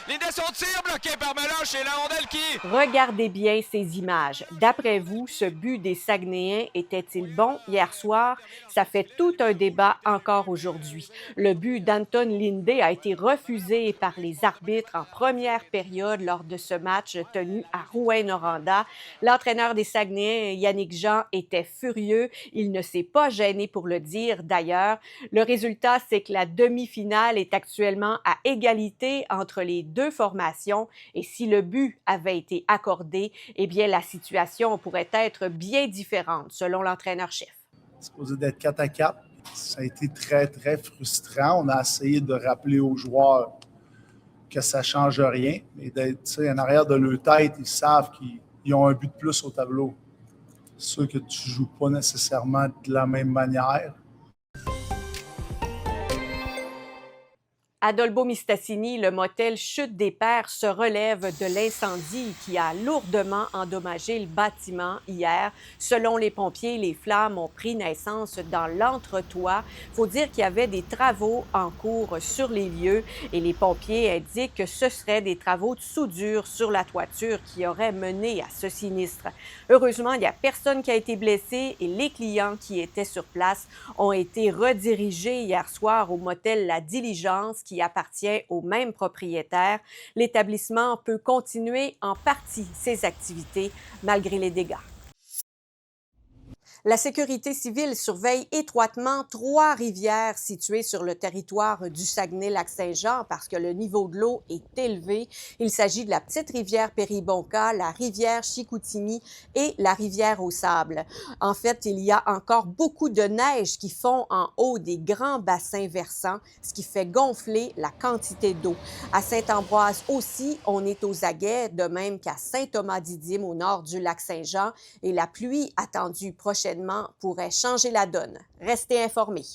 L'idée son tir bloqué par Meloche et la rondelle qui... Regardez bien ces images. D'après vous, ce but des Saguenayens était-il bon hier soir? Ça fait tout un débat encore aujourd'hui. Le but d'Anton Linde a été refusé par les arbitres en première période lors de ce match tenu à Rouyn-Noranda. L'entraîneur des Saguenayens, Yannick Jean, était furieux. Il ne s'est pas gêné pour le dire d'ailleurs. Le résultat, c'est que la demi-finale est actuellement à égalité entre les deux formations. Et si le but avait été accordé, eh bien, la situation pourrait être bien différente, selon l'entraîneur-chef. C'est supposé d'être 4 à 4. Ça a été très, très frustrant. On a essayé de rappeler aux joueurs que ça ne change rien, mais d'être en arrière de leur tête, ils savent qu'ils ont un but de plus au tableau. C'est sûr que tu ne joues pas nécessairement de la même manière. À Dolbeau-Mistassini, le motel Chute des Pères se relève de l'incendie qui a lourdement endommagé le bâtiment hier. Selon les pompiers, les flammes ont pris naissance dans l'entretoit. Il faut dire qu'il y avait des travaux en cours sur les lieux et les pompiers indiquent que ce seraient des travaux de soudure sur la toiture qui auraient mené à ce sinistre. Heureusement, il n'y a personne qui a été blessé et les clients qui étaient sur place ont été redirigés hier soir au motel La Diligence qui appartient au même propriétaire. L'établissement peut continuer en partie ses activités malgré les dégâts. La sécurité civile surveille étroitement 3 rivières situées sur le territoire du Saguenay-Lac-Saint-Jean parce que le niveau de l'eau est élevé. Il s'agit de la petite rivière Péribonka, la rivière Chicoutimi et la rivière aux Sables. En fait, il y a encore beaucoup de neige qui fond en haut des grands bassins versants, ce qui fait gonfler la quantité d'eau. À Saint-Ambroise aussi, on est aux aguets, de même qu'à Saint-Thomas-Didyme au nord du Lac-Saint-Jean et la pluie attendue prochainement pourrait changer la donne. Restez informés.